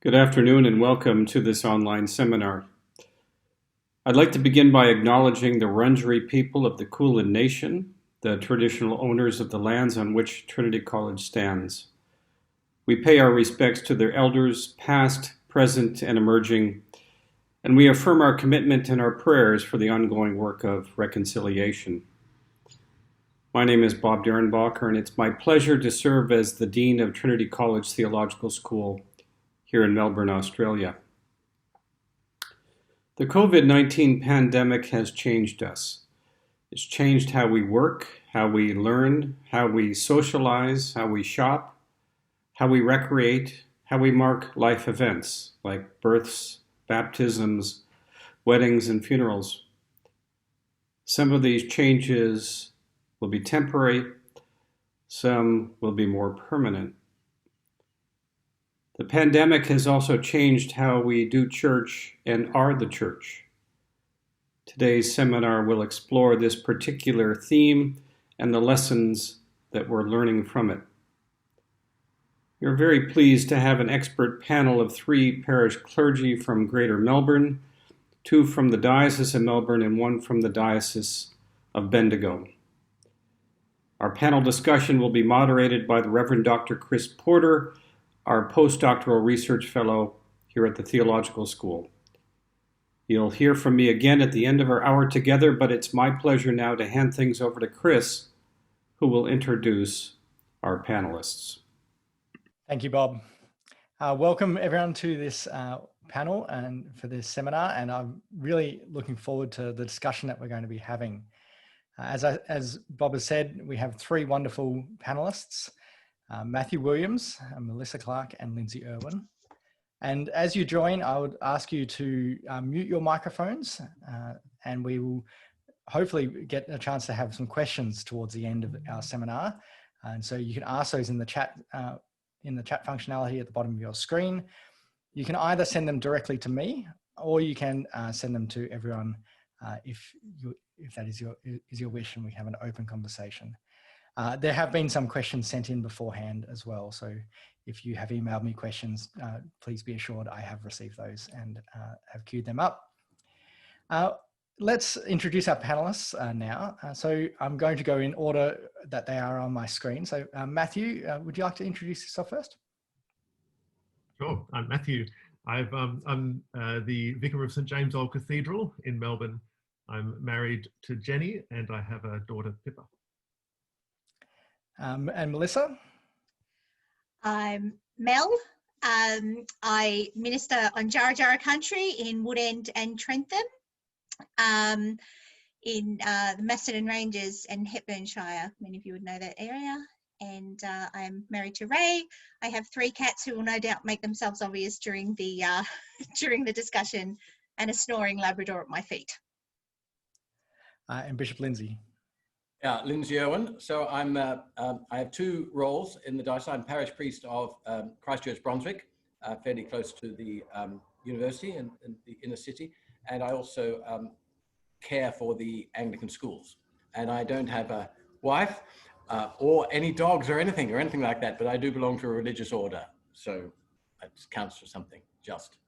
Good afternoon and welcome to this online seminar. I'd like to begin by acknowledging the Wurundjeri people of the Kulin Nation, the traditional owners of the lands on which Trinity College stands. We pay our respects to their elders, past, present, and emerging, and we affirm our commitment and our prayers for the ongoing work of reconciliation. My name is Bob Derenbacher, and it's my pleasure to serve as the Dean of Trinity College Theological School here in Melbourne, Australia. The COVID-19 pandemic has changed us. It's changed how we work, how we learn, how we socialize, how we shop, how we recreate, how we mark life events like births, baptisms, weddings, and funerals. Some of these changes will be temporary, some will be more permanent. The pandemic has also changed how we do church and are the church. Today's seminar will explore this particular theme and the lessons that we're learning from it. We're very pleased to have an expert panel of 3 parish clergy from Greater Melbourne, 2 from the Diocese of Melbourne and 1 from the Diocese of Bendigo. Our panel discussion will be moderated by the Reverend Dr. Chris Porter, our postdoctoral research fellow here at the Theological School. You'll hear from me again at the end of our hour together, but it's my pleasure now to hand things over to Chris, who will introduce our panelists. Thank you, Bob. Welcome everyone to this panel and for this seminar, and I'm really looking forward to the discussion that we're going to be having. As Bob has said, we have 3 wonderful panelists, Matthew Williams, Melissa Clark, and Lindsay Urwin. And as you join, I would ask you to mute your microphones, and we will hopefully get a chance to have some questions towards the end of our seminar. And so you can ask those in the chat functionality at the bottom of your screen. You can either send them directly to me, or you can send them to everyone if that is your wish, and we have an open conversation. There have been some questions sent in beforehand as well. So if you have emailed me questions, please be assured I have received those and have queued them up. Let's introduce our panelists now. So I'm going to go in order that they are on my screen. So Matthew, would you like to introduce yourself first? Sure, I'm Matthew. I'm the Vicar of St James Old Cathedral in Melbourne. I'm married to Jenny and I have a daughter, Pippa. And Melissa? I'm Mel. I minister on Jarra country in Woodend and Trentham, in the Macedon Ranges and Hepburnshire. Many of you would know that area. And I'm married to Ray. I have 3 cats who will no doubt make themselves obvious during the during the discussion, and a snoring Labrador at my feet. And Bishop Lindsay. Yeah, Lindsay Urwin. So I have 2 roles in the diocese. I'm parish priest of Christchurch, Brunswick, fairly close to the university in the inner city. And I also care for the Anglican schools. And I don't have a wife or any dogs or anything like that, but I do belong to a religious order. So that counts for something, just.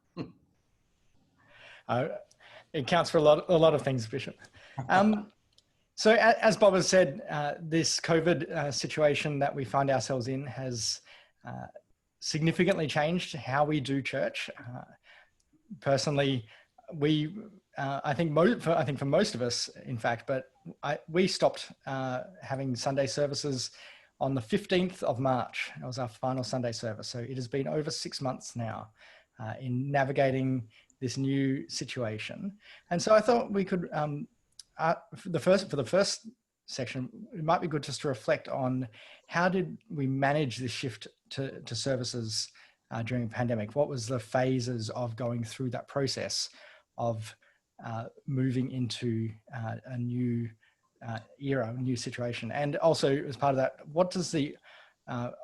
It counts for a lot of things, Bishop. So as Bob has said, this COVID situation that we find ourselves in has significantly changed how we do church. Personally, I think for most of us, in fact, but we stopped having Sunday services on the 15th of March. It was our final Sunday service. So it has been over 6 months now in navigating this new situation. And so I thought we could, for the first section, it might be good just to reflect on how did we manage this shift to services during the pandemic? What was the phases of going through that process of moving into a new era, a new situation? And also as part of that, what does the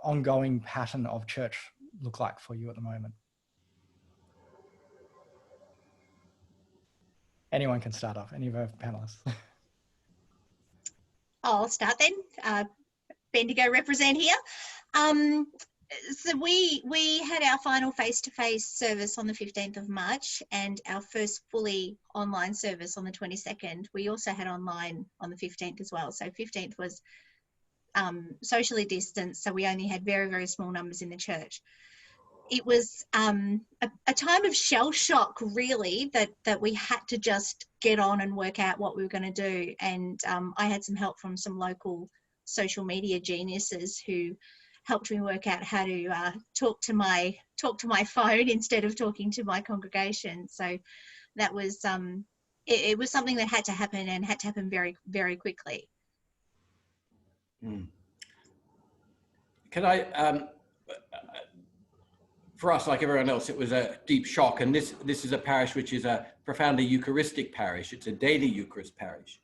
ongoing pattern of church look like for you at the moment? Anyone can start off, any of our panelists. I'll start then. Bendigo represent here. So we had our final face-to-face service on the 15th of March and our first fully online service on the 22nd. We also had online on the 15th as well. So 15th was socially distanced, so we only had very, very small numbers in the church. It was a time of shell shock, really, that we had to just get on and work out what we were going to do. And I had some help from some local social media geniuses who helped me work out how to talk to my phone instead of talking to my congregation. So that was it was something that had to happen, and had to happen very, very quickly. Can I? For us, like everyone else, it was a deep shock. And this is a parish which is a profoundly Eucharistic parish. It's a daily Eucharist parish.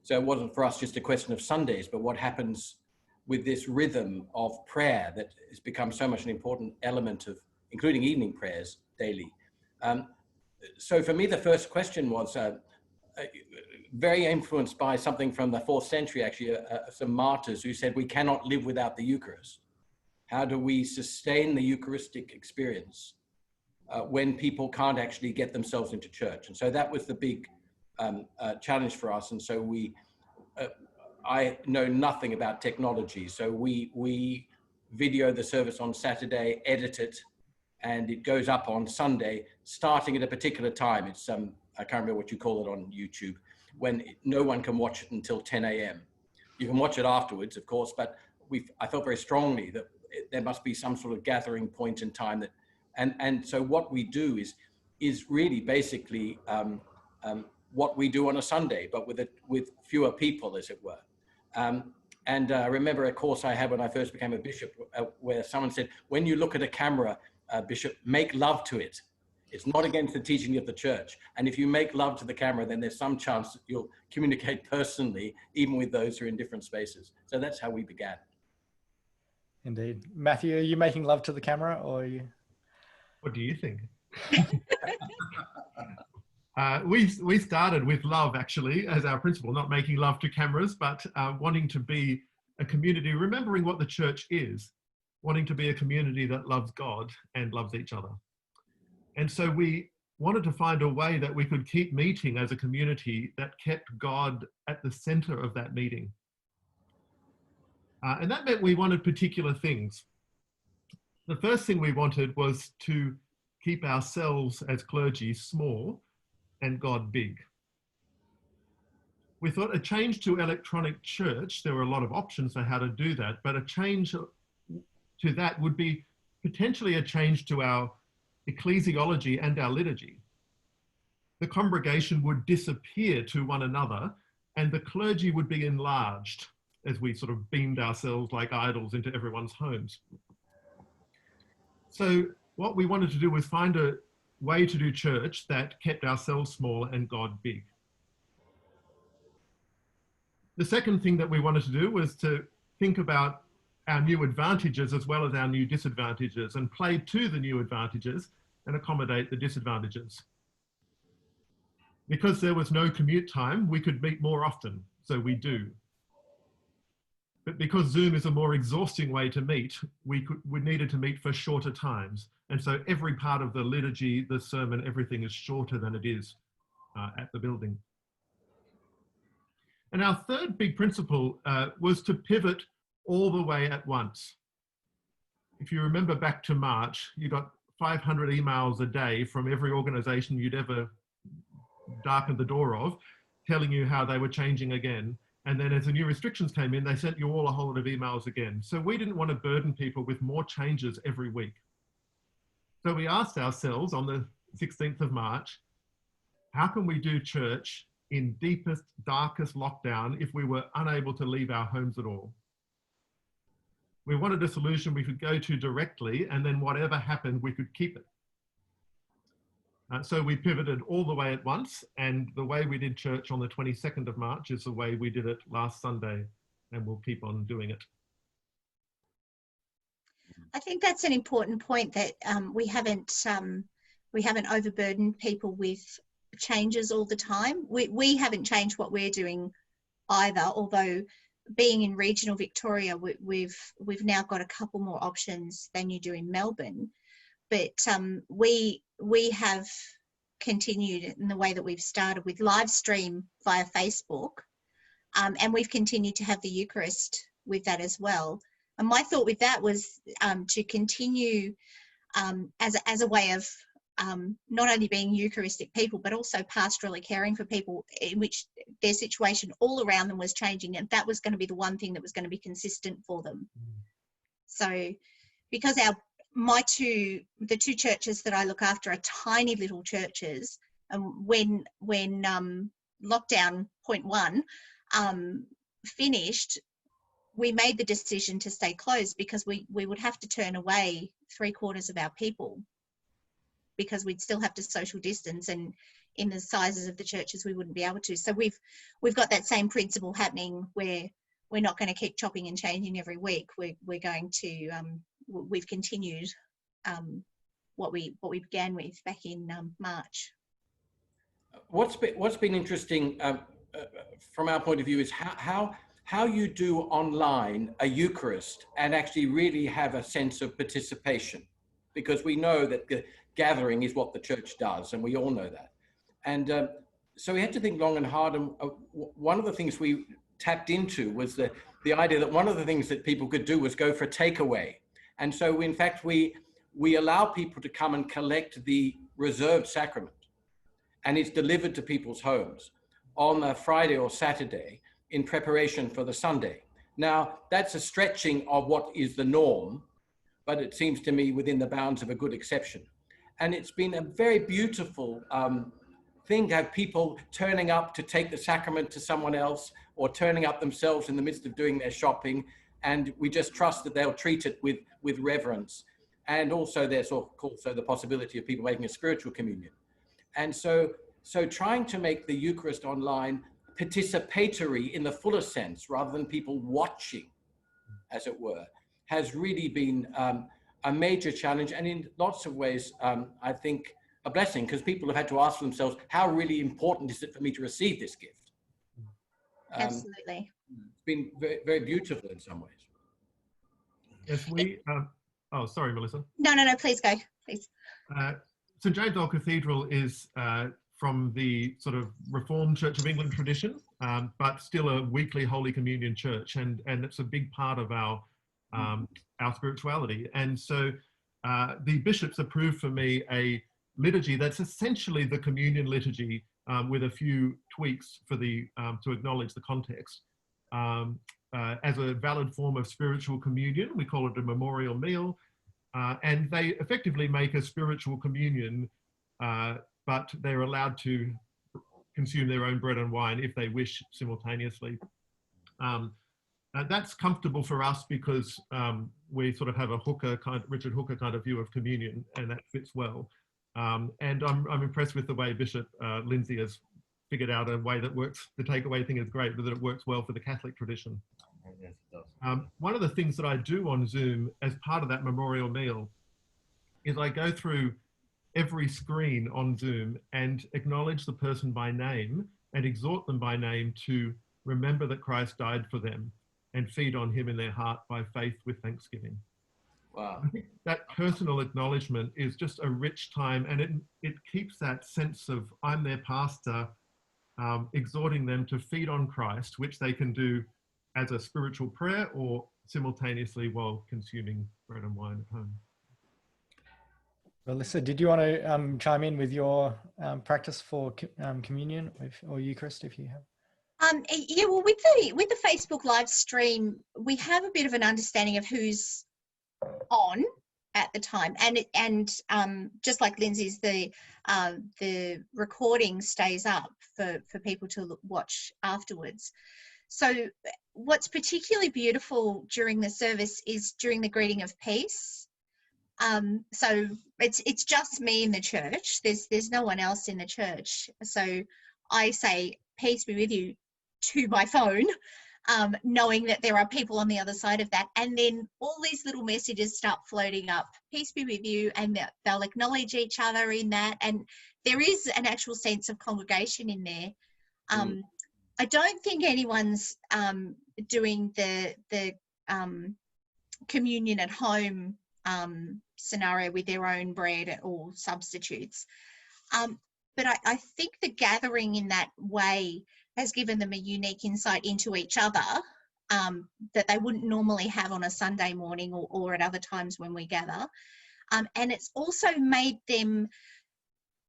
So it wasn't for us just a question of Sundays, but what happens with this rhythm of prayer that has become so much an important element of, including evening prayers daily. So for me, the first question was very influenced by something from the 4th century, actually, some martyrs who said, we cannot live without the Eucharist. How do we sustain the Eucharistic experience when people can't actually get themselves into church? And so that was the big challenge for us. And so I know nothing about technology. So we video the service on Saturday, edit it, and it goes up on Sunday, starting at a particular time. It's I can't remember what you call it on YouTube, when no one can watch it until 10 a.m. You can watch it afterwards, of course, but I felt very strongly that there must be some sort of gathering point in time that, and so what we do is really basically what we do on a Sunday, but with fewer people, as it were. And I remember a course I had when I first became a bishop, where someone said, when you look at a camera, bishop, make love to it. It's not against the teaching of the church. And if you make love to the camera, then there's some chance that you'll communicate personally, even with those who are in different spaces. So that's how we began. Indeed. Matthew, are you making love to the camera, or are you? What do you think? We started with love, actually, as our principle, not making love to cameras, but wanting to be a community, remembering what the church is, wanting to be a community that loves God and loves each other. And so we wanted to find a way that we could keep meeting as a community that kept God at the center of that meeting. And that meant we wanted particular things. The first thing we wanted was to keep ourselves as clergy small and God big. We thought a change to electronic church, there were a lot of options for how to do that, but a change to that would be potentially a change to our ecclesiology and our liturgy. The congregation would disappear to one another, and the clergy would be enlarged as we sort of beamed ourselves like idols into everyone's homes. So what we wanted to do was find a way to do church that kept ourselves small and God big. The second thing that we wanted to do was to think about our new advantages as well as our new disadvantages, and play to the new advantages and accommodate the disadvantages. Because there was no commute time, we could meet more often, so we do. But because Zoom is a more exhausting way to meet, we needed to meet for shorter times. And so every part of the liturgy, the sermon, everything is shorter than it is at the building. And our third big principle was to pivot all the way at once. If you remember back to March, you got 500 emails a day from every organization you'd ever darkened the door of, telling you how they were changing again. And then as the new restrictions came in, they sent you all a whole lot of emails again. So we didn't want to burden people with more changes every week. So we asked ourselves on the 16th of March, how can we do church in deepest, darkest lockdown if we were unable to leave our homes at all? We wanted a solution we could go to directly, and then whatever happened, we could keep it. So we pivoted all the way at once, and the way we did church on the 22nd of March is the way we did it last Sunday, and we'll keep on doing it. I think that's an important point, that we haven't overburdened people with changes all the time. We haven't changed what we're doing either, although being in regional Victoria, we've now got a couple more options than you do in Melbourne. But we have continued in the way that we've started with live stream via Facebook, and we've continued to have the Eucharist with that as well. And my thought with that was to continue as a way of not only being Eucharistic people, but also pastorally caring for people in which their situation all around them was changing, and that was going to be the one thing that was going to be consistent for them. So because the two churches that I look after are tiny little churches, and when lockdown point 1 finished, we made the decision to stay closed because we would have to turn away 3/4 of our people, because we'd still have to social distance, and in the sizes of the churches we wouldn't be able to. So we've got that same principle happening where we're not going to keep chopping and changing every week. We're going to we've continued what we began with back in March. What's been interesting from our point of view is how you do online a Eucharist and actually really have a sense of participation, because we know that the gathering is what the church does, and we all know that. And so we had to think long and hard, and one of the things we tapped into was the idea that one of the things that people could do was go for a takeaway. And so in fact we allow people to come and collect the reserved sacrament, and it's delivered to people's homes on a Friday or Saturday in preparation for the Sunday. Now, that's a stretching of what is the norm, but it seems to me within the bounds of a good exception. And it's been a very beautiful thing to have people turning up to take the sacrament to someone else, or turning up themselves in the midst of doing their shopping. And we just trust that they'll treat it with reverence. And also there's also the possibility of people making a spiritual communion. And so trying to make the Eucharist online participatory in the fullest sense, rather than people watching, as it were, has really been a major challenge, and in lots of ways, I think, a blessing, because people have had to ask themselves, how really important is it for me to receive this gift? Absolutely. It's been very, very beautiful in some ways. Yes, oh, sorry, Melissa. No, please go, please. St James Old Cathedral is from the sort of Reformed Church of England tradition, but still a weekly Holy Communion church, and it's a big part of our spirituality. And so the bishops approved for me a liturgy that's essentially the communion liturgy, with a few tweaks for to acknowledge the context. As a valid form of spiritual communion, we call it a memorial meal, and they effectively make a spiritual communion, but they're allowed to consume their own bread and wine if they wish simultaneously. That's comfortable for us because we sort of have a Richard Hooker kind of view of communion, and that fits well. And I'm impressed with the way Bishop Lindsay has figured out a way that works. The takeaway thing is great, but that it works well for the Catholic tradition. Yes, it does. One of the things that I do on Zoom as part of that memorial meal is I go through every screen on Zoom and acknowledge the person by name and exhort them by name to remember that Christ died for them and feed on him in their heart by faith with thanksgiving. Wow. I think that personal acknowledgement is just a rich time, and it keeps that sense of I'm their pastor, exhorting them to feed on Christ, which they can do as a spiritual prayer or simultaneously while consuming bread and wine at home. Melissa, did you want to chime in with your practice for communion or Eucharist, if you have? Yeah, well, with the Facebook live stream, we have a bit of an understanding of who's on at the time, and just like Lindsay's, the recording stays up for people to watch afterwards. So what's particularly beautiful during the service is during the greeting of peace. So it's just me in the church. There's no one else in the church. So I say peace be with you to my phone, knowing that there are people on the other side of that. And then all these little messages start floating up, peace be with you, and they'll acknowledge each other in that. And there is an actual sense of congregation in there. I don't think anyone's doing the communion at home scenario with their own bread or substitutes. But I think the gathering in that way has given them a unique insight into each other that they wouldn't normally have on a Sunday morning or at other times when we gather. And it's also made them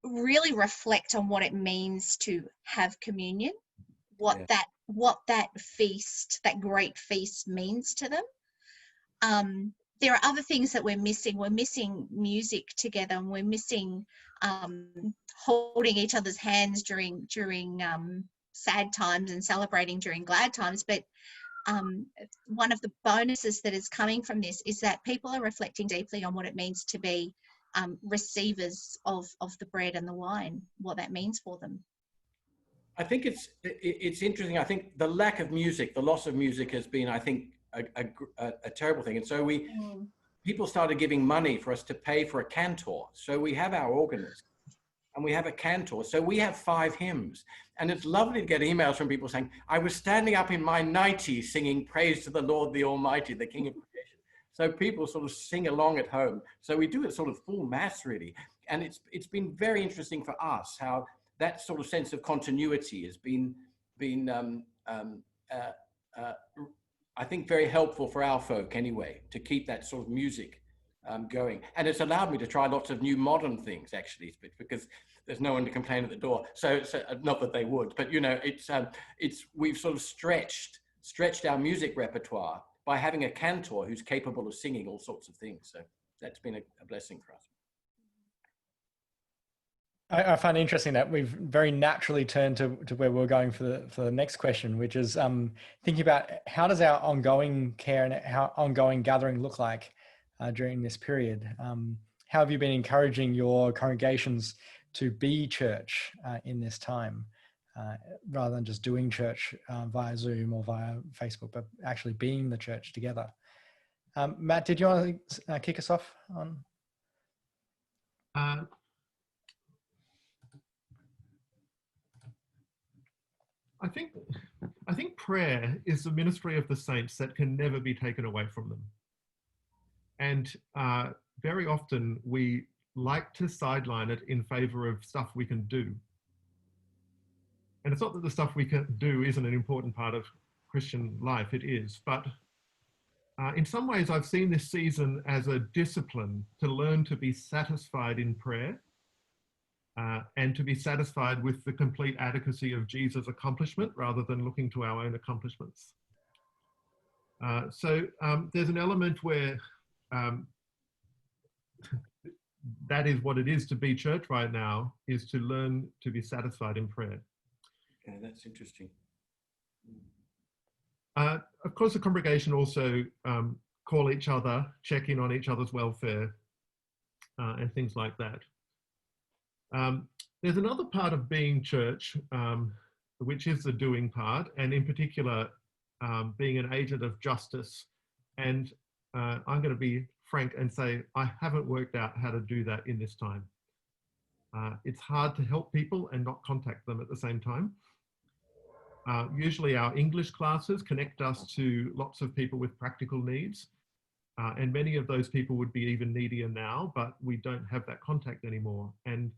really reflect on what it means to have communion, what that feast, that great feast, means to them. There are other things that we're missing. We're missing music together, and we're missing holding each other's hands during sad times and celebrating during glad times. But one of the bonuses that is coming from this is that people are reflecting deeply on what it means to be receivers of the bread and the wine, what that means for them. I think it's interesting. I think the lack of music, the loss of music, has been, I think, a terrible thing. And so people started giving money for us to pay for a cantor. So we have our organist and we have a cantor. So we have 5 hymns. And it's lovely to get emails from people saying, I was standing up in my nightie singing praise to the Lord, the Almighty, the King of creation. So people sort of sing along at home. So we do it sort of full mass, really. And it's been very interesting for us how that sort of sense of continuity has been I think very helpful for our folk anyway, to keep that sort of music going. And it's allowed me to try lots of new modern things, actually, because there's no one to complain at the door. So not that they would, but you know, we've sort of stretched our music repertoire by having a cantor who's capable of singing all sorts of things. So that's been a blessing for us. I find it interesting that we've very naturally turned to where we're going for the next question, which is thinking about how does our ongoing care and how ongoing gathering look like during this period? How have you been encouraging your congregations to be church in this time, rather than just doing church via Zoom or via Facebook, but actually being the church together? Matt, did you want to kick us off on? I think prayer is the ministry of the saints that can never be taken away from them. And very often we like to sideline it in favor of stuff we can do. And it's not that the stuff we can do isn't an important part of Christian life, it is. But in some ways I've seen this season as a discipline to learn to be satisfied in prayer. And to be satisfied with the complete adequacy of Jesus' accomplishment rather than looking to our own accomplishments. So there's an element where that is what it is to be church right now, is to learn to be satisfied in prayer. Okay, that's interesting. Of course, the congregation also call each other, check in on each other's welfare, and things like that. There's another part of being church, which is the doing part, and in particular, being an agent of justice. And I'm going to be frank and say, I haven't worked out how to do that in this time. It's hard to help people and not contact them at the same time. Usually our English classes connect us to lots of people with practical needs. And many of those people would be even needier now, but we don't have that contact anymore. And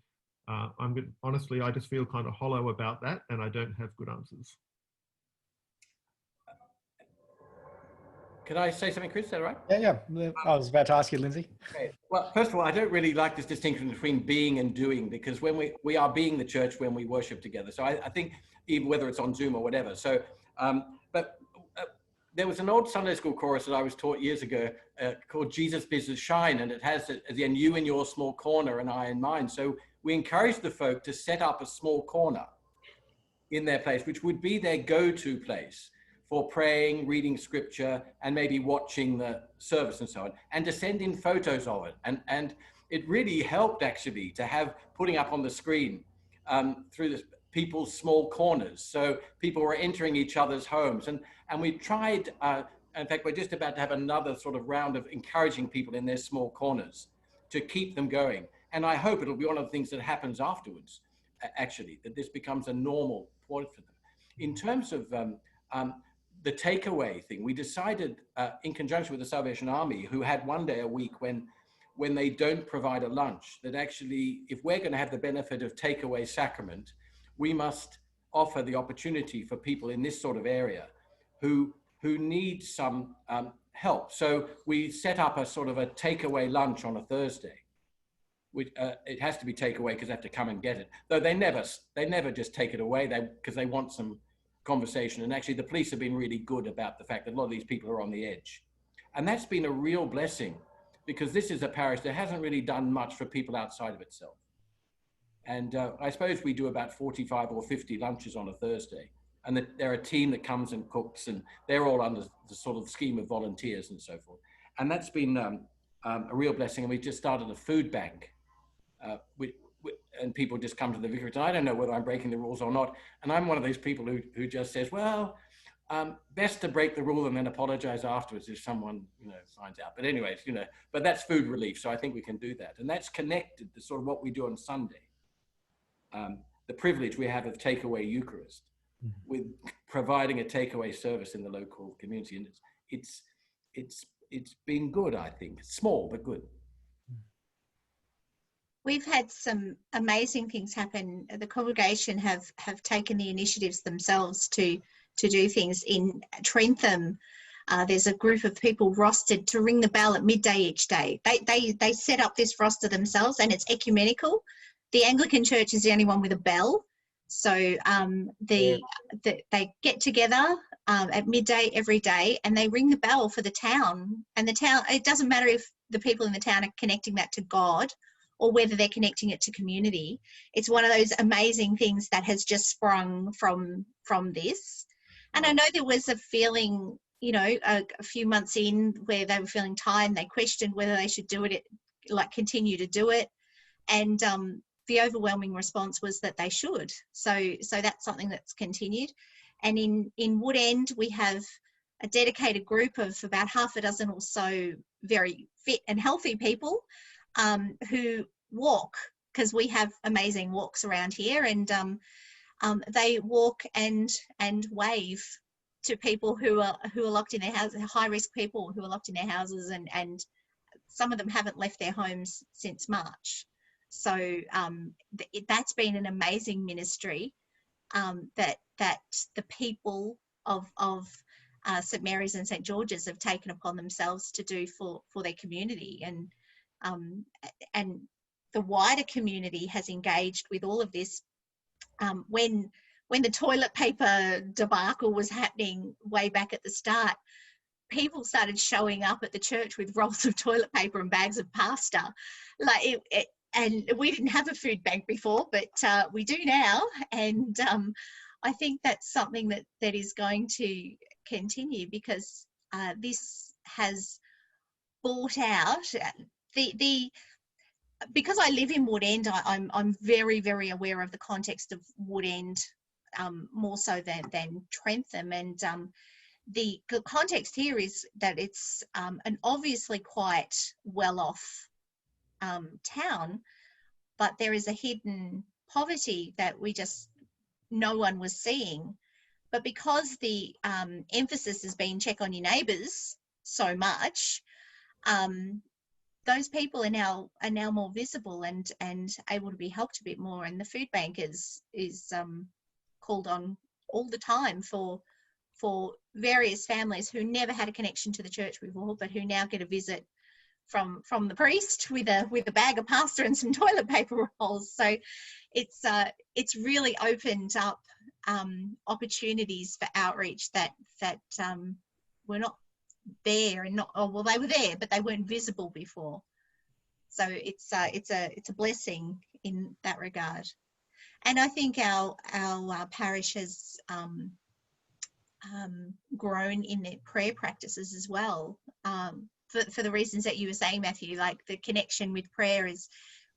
honestly, I just feel kind of hollow about that, and I don't have good answers. Can I say something, Chris? Is that right? Yeah. I was about to ask you, Lindsay. Okay. Well, first of all, I don't really like this distinction between being and doing, because when we are being the church when we worship together. So I think even whether it's on Zoom or whatever. So, but there was an old Sunday school chorus that I was taught years ago called Jesus Bids Us Shine, and it has at the end, you in your small corner and I in mine. So we encourage the folk to set up a small corner in their place, which would be their go-to place for praying, reading scripture, and maybe watching the service and so on, and to send in photos of it. And it really helped, actually, to have putting up on the screen through this people's small corners. So people were entering each other's homes. And we tried, in fact, we're just about to have another sort of round of encouraging people in their small corners to keep them going. And I hope it'll be one of the things that happens afterwards, actually, that this becomes a normal point for them. in terms of the takeaway thing, we decided in conjunction with the Salvation Army, who had one day a week when they don't provide a lunch, that actually, if we're going to have the benefit of takeaway sacrament, we must offer the opportunity for people in this sort of area who need some help. So we set up a sort of a takeaway lunch on a Thursday. Which, it has to be takeaway because they have to come and get it. Though they never just take it away because they want some conversation. And actually the police have been really good about the fact that a lot of these people are on the edge. And that's been a real blessing, because this is a parish that hasn't really done much for people outside of itself. And I suppose we do about 45 or 50 lunches on a Thursday. And they're a team that comes and cooks, and they're all under the sort of scheme of volunteers and so forth. And that's been a real blessing. And we just started a food bank, and people just come to the vicarage. And I don't know whether I'm breaking the rules or not. And I'm one of those people who just says, well, best to break the rule and then apologize afterwards if someone, finds out. But anyways, but that's food relief. So I think we can do that. And that's connected to sort of what we do on Sunday. The privilege we have of takeaway Eucharist, with providing a takeaway service in the local community. And it's been good, I think. It's small, but good. We've had some amazing things happen. The congregation have taken the initiatives themselves to do things. In Trentham, there's a group of people rostered to ring the bell at midday each day. They set up this roster themselves, and it's ecumenical. The Anglican Church is the only one with a bell. So they get together at midday every day, and they ring the bell for the town. And the town, it doesn't matter if the people in the town are connecting that to God or whether they're connecting it to community. It's one of those amazing things that has just sprung from this. And I know there was a feeling, a few months in, where they were feeling tired and they questioned whether they should do it, continue to do it. And the overwhelming response was that they should. So that's something that's continued. And in Woodend, we have a dedicated group of about half a dozen or so very fit and healthy people who walk, because we have amazing walks around here, and they walk and wave to people who are locked in their houses, high risk people who are locked in their houses, and some of them haven't left their homes since March. So that's been an amazing ministry that the people of St Mary's and St George's have taken upon themselves to do for their community, and the wider community has engaged with all of this. When the toilet paper debacle was happening way back at the start, people started showing up at the church with rolls of toilet paper and bags of pasta. And we didn't have a food bank before, but we do now. And I think that's something that is going to continue, because this has brought out because I live in Woodend, I'm very, very aware of the context of Woodend, more so than Trentham. And the context here is that it's an obviously quite well-off town, but there is a hidden poverty that no one was seeing. But because the emphasis has been check on your neighbours so much, those people are now more visible and able to be helped a bit more. And the food bank is called on all the time for various families who never had a connection to the church before, but who now get a visit from the priest with a bag of pasta and some toilet paper rolls. So it's really opened up opportunities for outreach that were not there, and they were there, but they weren't visible before. So it's a blessing in that regard. And I think our parish has grown in their prayer practices as well. For the reasons that you were saying, Matthew, like the connection with prayer is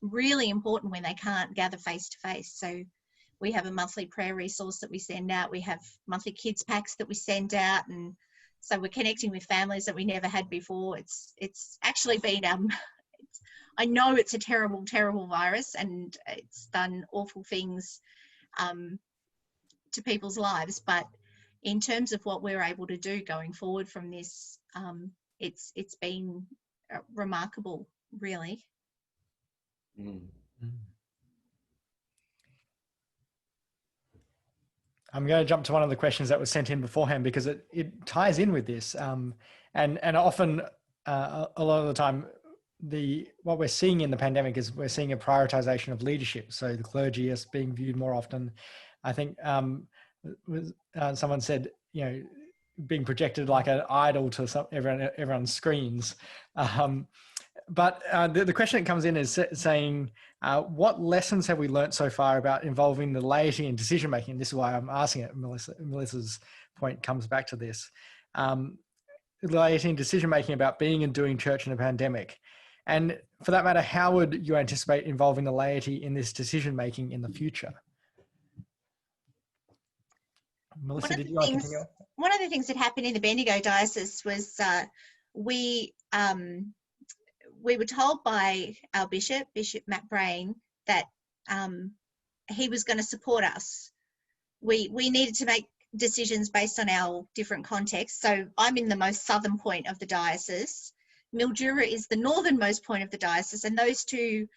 really important when they can't gather face to face. So we have a monthly prayer resource that we send out. We have monthly kids packs that we send out, and so we're connecting with families that we never had before. It's actually been I know it's a terrible, terrible virus, and it's done awful things to people's lives, but in terms of what we're able to do going forward from this, it's been remarkable, really. I'm going to jump to one of the questions that was sent in beforehand because it ties in with this. And often, a lot of the time, what we're seeing in the pandemic is we're seeing a prioritization of leadership. So the clergy is being viewed more often. I think someone said, being projected like an idol to everyone's screens. But the question that comes in is saying, what lessons have we learnt so far about involving the laity in decision-making? This is why I'm asking it. Melissa's point comes back to this. Laity in decision-making about being and doing church in a pandemic. And for that matter, how would you anticipate involving the laity in this decision-making in the future? Melissa, did you want to continue? One of the things that happened in the Bendigo diocese was we were told by our Bishop Matt Brain, that he was going to support us. We needed to make decisions based on our different contexts. So I'm in the most southern point of the diocese. Mildura is the northernmost point of the diocese, and those two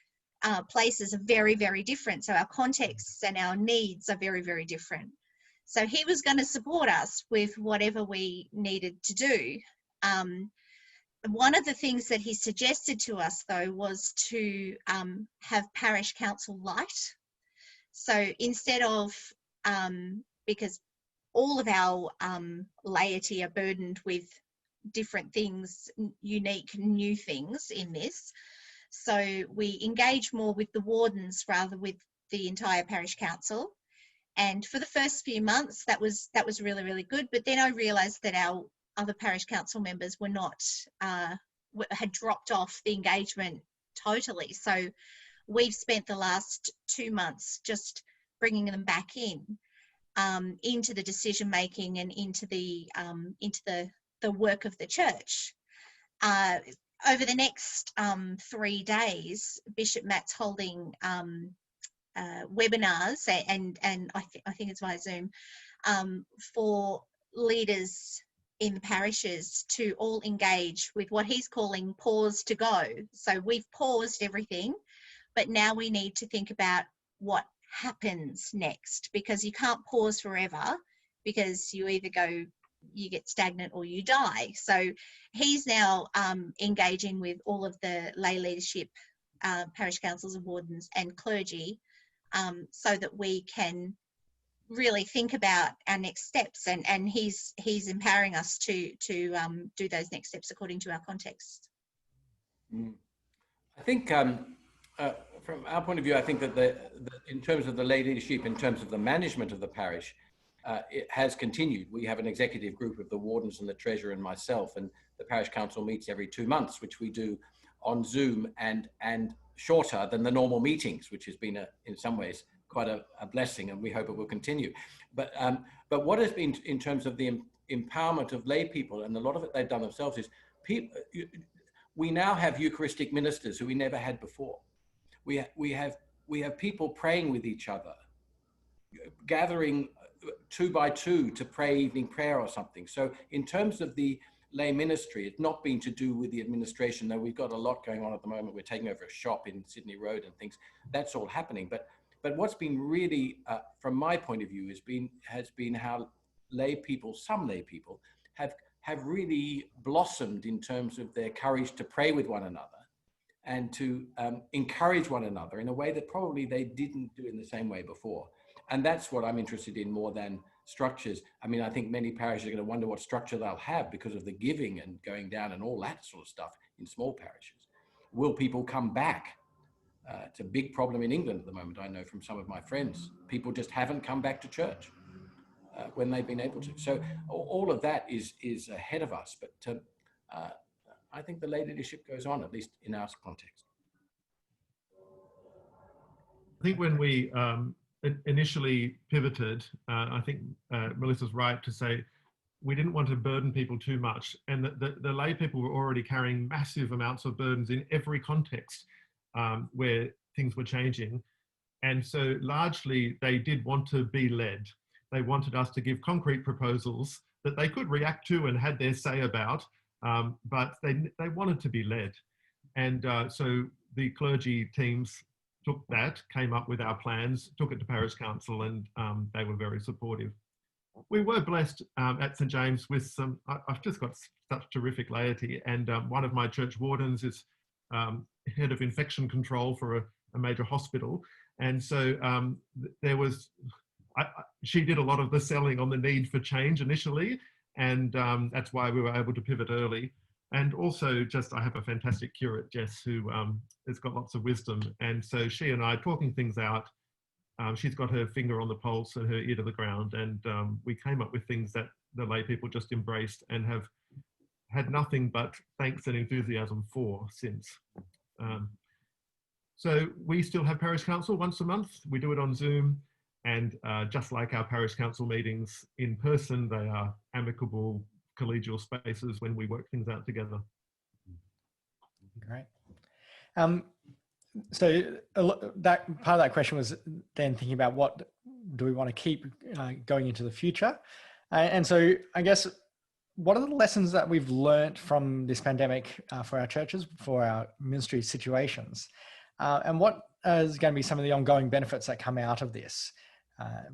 places are very, very different. So our contexts and our needs are very, very different. So he was going to support us with whatever we needed to do. One of the things that he suggested to us, though, was to have parish council light. So instead of, because all of our laity are burdened with different things, unique new things in this. So we engage more with the wardens rather with the entire parish council. And for the first few months, that was really, really good. But then I realised that our other parish council members were not, had dropped off the engagement totally. So we've spent the last 2 months just bringing them back into the decision making and into the work of the church. Over the next 3 days, Bishop Matt's holding webinars, and I think it's via Zoom, for leaders in the parishes to all engage with what he's calling pause to go. So we've paused everything, but now we need to think about what happens next, because you can't pause forever, because you either you get stagnant or you die. So he's now engaging with all of the lay leadership, parish councils and wardens and clergy, so that we can really think about our next steps, and he's empowering us to do those next steps according to our context. I think from our point of view, I think that in terms of the lay leadership, in terms of the management of the parish, it has continued. We have an executive group of the wardens and the treasurer and myself, and the parish council meets every 2 months, which we do on Zoom and shorter than the normal meetings, which has been in some ways quite a blessing, and we hope it will continue. But what has been in terms of the empowerment of lay people, and a lot of it they've done themselves, is we now have Eucharistic ministers who we never had before. We have people praying with each other, gathering 2 by 2 to pray evening prayer or something. So in terms of the lay ministry, it's not been to do with the administration, though we've got a lot going on at the moment. We're taking over a shop in Sydney Road and things. That's all happening. But what's been really, from my point of view, has been how some lay people have really blossomed in terms of their courage to pray with one another and to encourage one another in a way that probably they didn't do in the same way before. And that's what I'm interested in more than structures. I mean, I think many parishes are going to wonder what structure they'll have because of the giving and going down and all that sort of stuff in small parishes. Will people come back? It's a big problem in England at the moment, I know from some of my friends. People just haven't come back to church when they've been able to. So all of that is ahead of us. But I think the lay leadership goes on, at least in our context. I think when we initially pivoted, I think Melissa's right to say we didn't want to burden people too much, and the lay people were already carrying massive amounts of burdens in every context where things were changing. And so largely they did want to be led. They wanted us to give concrete proposals that they could react to and had their say about, but they wanted to be led. And so the clergy teams took that, came up with our plans, took it to Parish Council, and they were very supportive. We were blessed at St. James with some, I've just got such terrific laity, and one of my church wardens is head of infection control for a major hospital. And so there was, she did a lot of the selling on the need for change initially, and that's why we were able to pivot early. And also just, I have a fantastic curate, Jess, who has got lots of wisdom. And so she and I talking things out, she's got her finger on the pulse and her ear to the ground. And we came up with things that the lay people just embraced and have had nothing but thanks and enthusiasm for since. So we still have Parish Council once a month. We do it on Zoom. And just like our Parish Council meetings in person, they are amicable, collegial spaces when we work things out together. Great. So that part of that question was then thinking about what do we want to keep going into the future, and so I guess what are the lessons that we've learnt from this pandemic for our churches, for our ministry situations, and what is going to be some of the ongoing benefits that come out of this?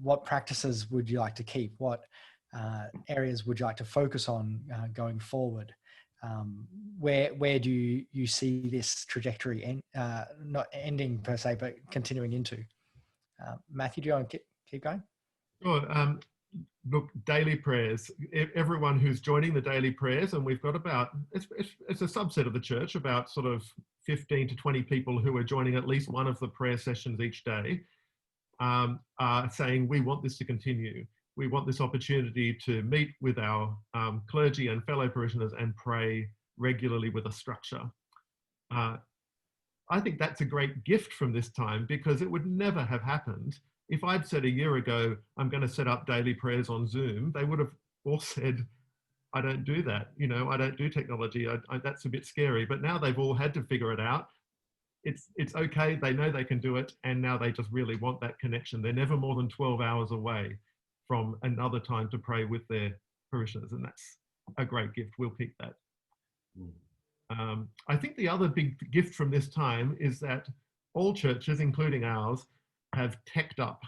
What practices would you like to keep? What areas would you like to focus on going forward? Where do you see this trajectory not ending per se, but continuing into? Matthew, do you want to keep going? Sure. Look, daily prayers. Everyone who's joining the daily prayers, and we've got about, it's a subset of the church, about sort of 15 to 20 people who are joining at least one of the prayer sessions each day, are saying, we want this to continue. We want this opportunity to meet with our clergy and fellow parishioners and pray regularly with a structure. I think that's a great gift from this time, because it would never have happened if I'd said a year ago, I'm going to set up daily prayers on Zoom. They would have all said, I don't do that. You know, I don't do technology. That's a bit scary. But now they've all had to figure it out. It's okay. They know they can do it. And now they just really want that connection. They're never more than 12 hours away from another time to pray with their parishioners. And that's a great gift. We'll keep that. I think the other big gift from this time is that all churches, including ours, have teched up.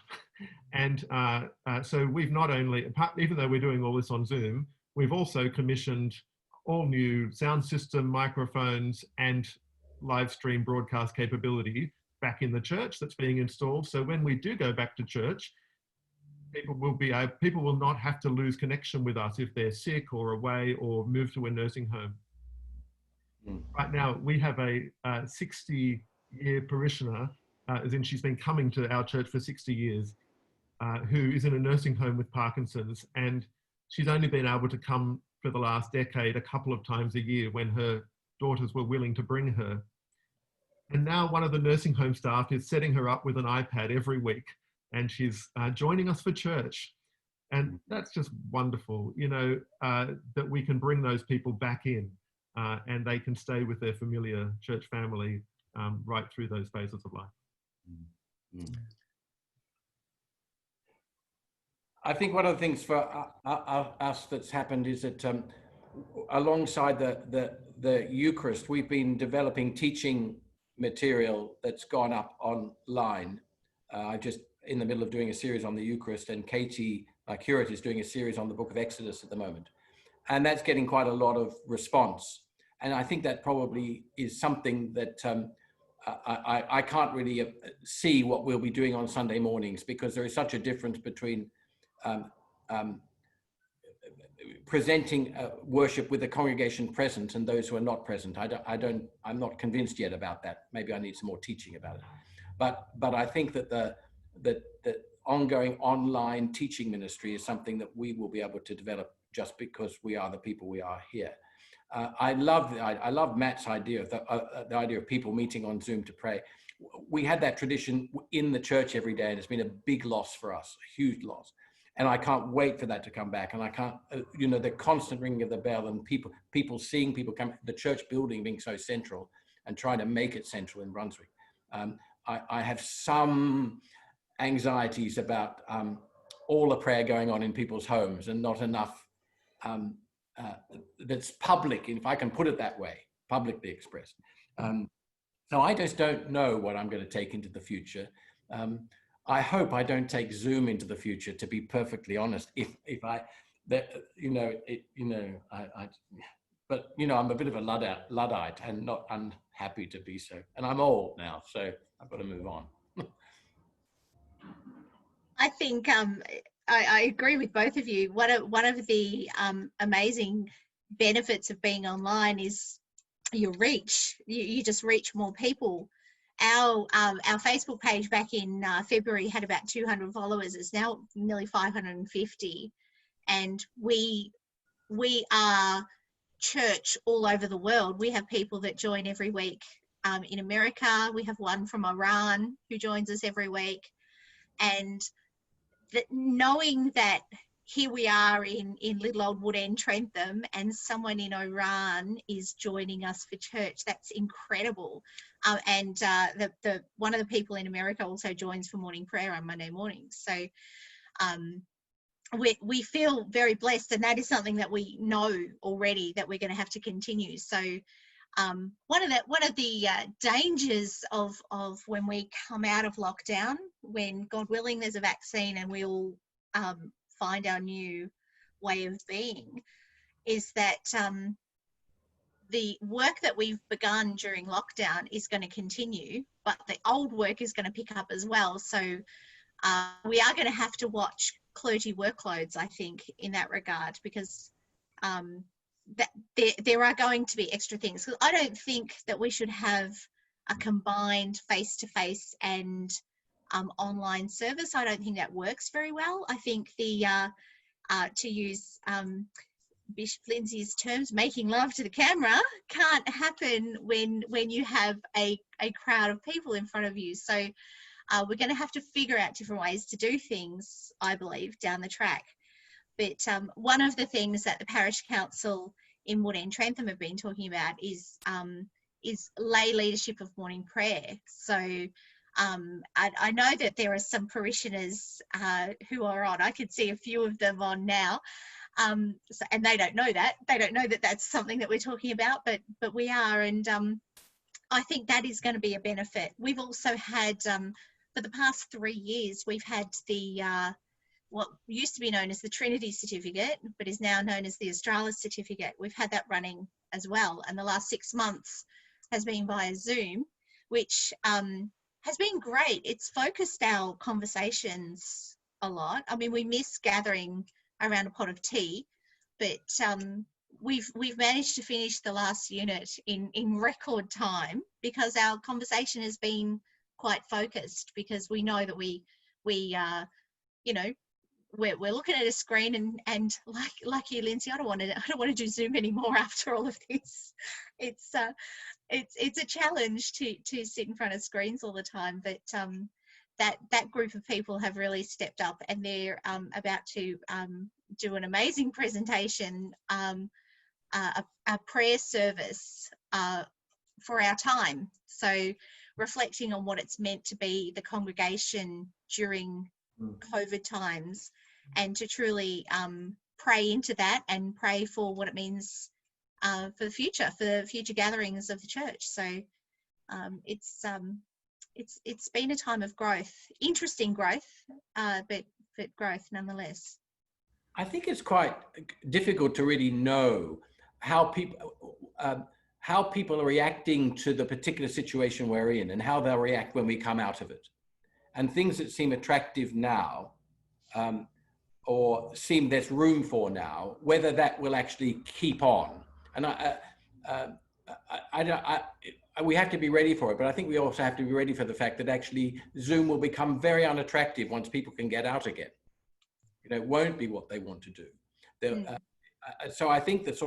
And so we've not only, even though we're doing all this on Zoom, we've also commissioned all new sound system, microphones, and live stream broadcast capability back in the church that's being installed. So when we do go back to church, people will not have to lose connection with us if they're sick or away or move to a nursing home. Right now, we have a 60-year parishioner, as in she's been coming to our church for 60 years, who is in a nursing home with Parkinson's, and she's only been able to come for the last decade a couple of times a year when her daughters were willing to bring her. And now one of the nursing home staff is setting her up with an iPad every week, and she's joining us for church. And that's just wonderful, you know, that we can bring those people back in and they can stay with their familiar church family right through those phases of life. I think one of the things for us that's happened is that alongside the Eucharist, we've been developing teaching material that's gone up online. I'm just in the middle of doing a series on the Eucharist, and Katie, my curate, is doing a series on the book of Exodus at the moment. And that's getting quite a lot of response. And I think that probably is something that I can't really see what we'll be doing on Sunday mornings, because there is such a difference between presenting worship with the congregation present and those who are not present. I'm not convinced yet about that. Maybe I need some more teaching about it. But I think that the ongoing online teaching ministry is something that we will be able to develop just because we are the people we are here. I love Matt's idea of the idea of people meeting on Zoom to pray. We had that tradition in the church every day, and it's been a big loss for us, a huge loss. And I can't wait for that to come back. And I can't, you know, the constant ringing of the bell and people seeing people come, the church building being so central and trying to make it central in Brunswick. I have some anxieties about all the prayer going on in people's homes and not enough that's public, if I can put it that way, publicly expressed. So I just don't know what I'm going to take into the future. I hope I don't take Zoom into the future, to be perfectly honest. But I'm a bit of a Luddite and not unhappy to be so. And I'm old now, so I've got to move on. I think I agree with both of you. One of the amazing benefits of being online is your reach. You just reach more people. Our Facebook page back in February had about 200 followers. It's now nearly 550, and we are church all over the world. We have people that join every week in America. We have one from Iran who joins us every week, and knowing that here we are in little old Wood End, Trentham, and someone in Iran is joining us for church. That's incredible. And one of the people in America also joins for morning prayer on Monday mornings. So we feel very blessed, and that is something that we know already that we're going to have to continue. So one of the dangers of when we come out of lockdown, when God willing there's a vaccine and we all find our new way of being, is that the work that we've begun during lockdown is going to continue, but the old work is going to pick up as well. So we are going to have to watch clergy workloads, I think, in that regard, because that there are going to be extra things. I don't think that we should have a combined face-to-face and online service. I don't think that works very well. I think the to use Bishop Lindsay's terms, making love to the camera can't happen when you have a crowd of people in front of you. So we're going to have to figure out different ways to do things, I believe, down the track. But one of the things that the Parish Council in Wood End Trentham have been talking about is lay leadership of morning prayer. So I know that there are some parishioners who are on. I could see a few of them on now. And they don't know that. They don't know that that's something that we're talking about, but we are. And I think that is going to be a benefit. We've also had, for the past 3 years, we've had the what used to be known as the Trinity certificate, but is now known as the Australis certificate. We've had that running as well. And the last 6 months has been via Zoom, which has been great. It's focused our conversations a lot. I mean, we miss gathering around a pot of tea, but we've managed to finish the last unit in record time because our conversation has been quite focused, because we know that we we're looking at a screen, and like you, Lindsay, I don't want to do Zoom anymore after all of this. It's a challenge to sit in front of screens all the time, but that group of people have really stepped up, and they're about to do an amazing presentation, a prayer service for our time. So reflecting on what it's meant to be the congregation during COVID times, and to truly pray into that and pray for what it means for the future gatherings of the church. So it's been a time of growth, interesting growth, but growth nonetheless. I think it's quite difficult to really know how people are reacting to the particular situation we're in, and how they'll react when we come out of it. And things that seem attractive now, or seem there's room for now, whether that will actually keep on. And we have to be ready for it, but I think we also have to be ready for the fact that actually Zoom will become very unattractive once people can get out again. It won't be what they want to do. So I think that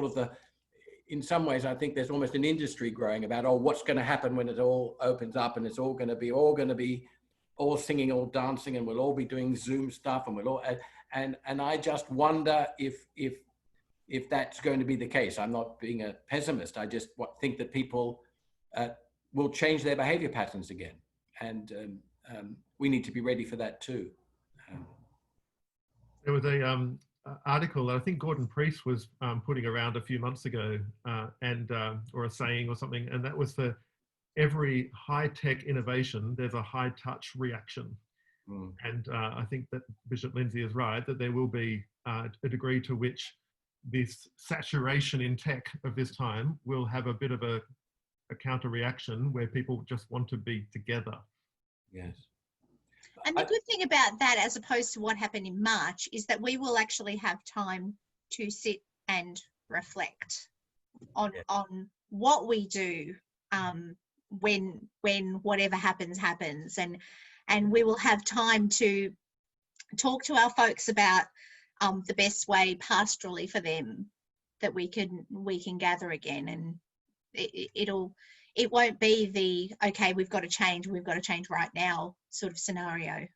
in some ways, I think there's almost an industry growing about, what's going to happen when it all opens up, and it's all going to be all singing, all dancing, and we'll all be doing Zoom stuff, and we'll all, and I just wonder if that's going to be the case. I'm not being a pessimist. I just think that people will change their behavior patterns again, and we need to be ready for that too. There was a article that I think Gordon Priest was putting around a few months ago, or a saying or something, and that was for every high-tech innovation, there's a high-touch reaction. And I think that Bishop Lindsay is right, that there will be a degree to which this saturation in tech of this time will have a bit of a counter reaction where people just want to be together. Yes. And the good thing about that, as opposed to what happened in March, is that we will actually have time to sit and reflect on what we do when whatever happens, and we will have time to talk to our folks about the best way pastorally for them that we can gather again, and it won't be the okay, we've got to change right now sort of scenario,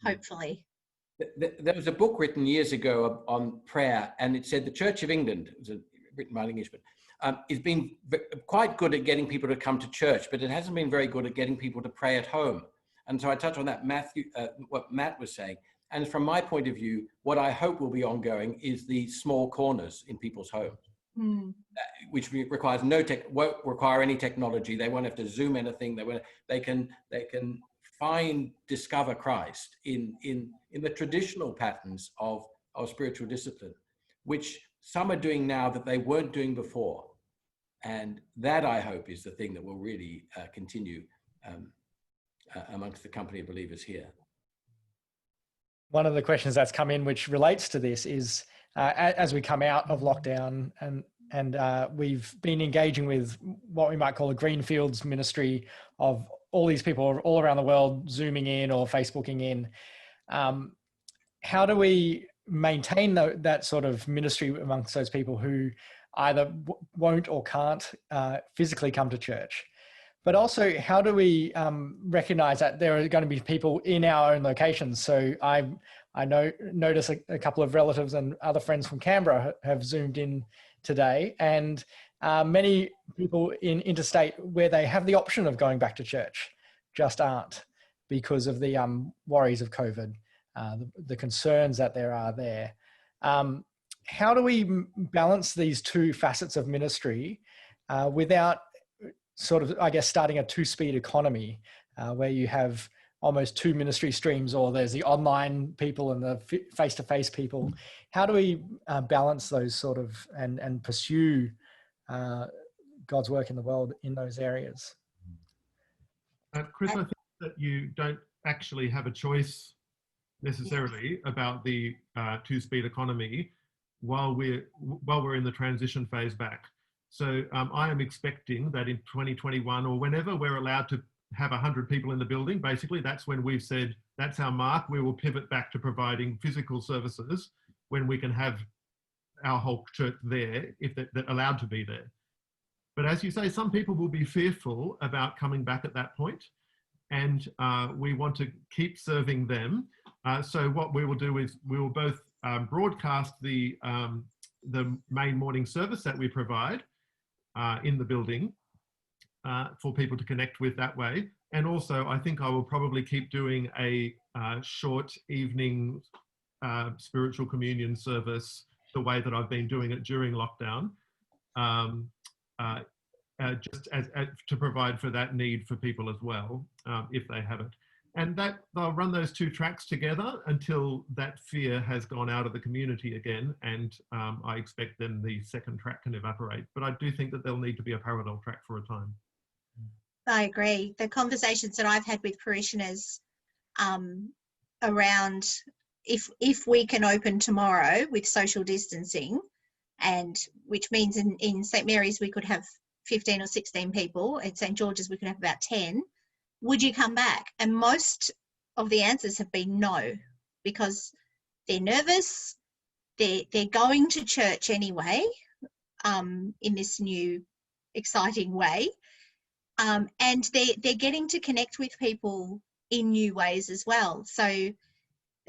hopefully. There was a book written years ago on prayer, and it said the Church of England, it was written by an Englishman, it's been quite good at getting people to come to church, but it hasn't been very good at getting people to pray at home. And so I touched on that, what Matt was saying. And from my point of view, what I hope will be ongoing is the small corners in people's homes, which requires won't require any technology. They won't have to Zoom anything. They can discover Christ in the traditional patterns of spiritual discipline, which some are doing now that they weren't doing before. And that, I hope, is the thing that will really continue amongst the company of believers here. One of the questions that's come in which relates to this is, as we come out of lockdown and we've been engaging with what we might call a greenfields ministry of all these people all around the world Zooming in or Facebooking in, how do we maintain that sort of ministry amongst those people who either won't or can't physically come to church? But also, how do we recognize that there are going to be people in our own locations? So I notice a couple of relatives and other friends from Canberra have Zoomed in today, and many people in interstate where they have the option of going back to church just aren't, because of the worries of COVID, the concerns that there are there. How do we balance these two facets of ministry without sort of, I guess, starting a two-speed economy where you have almost two ministry streams, or there's the online people and the face-to-face people? How do we balance those sort of and pursue God's work in the world in those areas? Chris, I think that you don't actually have a choice necessarily about the two-speed economy while we're in the transition phase back. So I am expecting that in 2021, or whenever we're allowed to have 100 people in the building, basically that's when we've said that's our mark. We will pivot back to providing physical services when we can have our whole church there, if they're allowed to be there. But as you say, some people will be fearful about coming back at that point, and we want to keep serving them. So what we will do is we will both broadcast the main morning service that we provide in the building for people to connect with that way. And also, I think I will probably keep doing a short evening spiritual communion service the way that I've been doing it during lockdown, just as to provide for that need for people as well, if they have it. And that they'll run those two tracks together until that fear has gone out of the community again. And I expect then the second track can evaporate. But I do think that there'll need to be a parallel track for a time. I agree. The conversations that I've had with parishioners around if we can open tomorrow with social distancing, and which means in St. Mary's we could have 15 or 16 people, at St. George's we could have about 10, would you come back? And most of the answers have been no, because they're nervous, they're going to church anyway, in this new exciting way, and they're getting to connect with people in new ways as well. So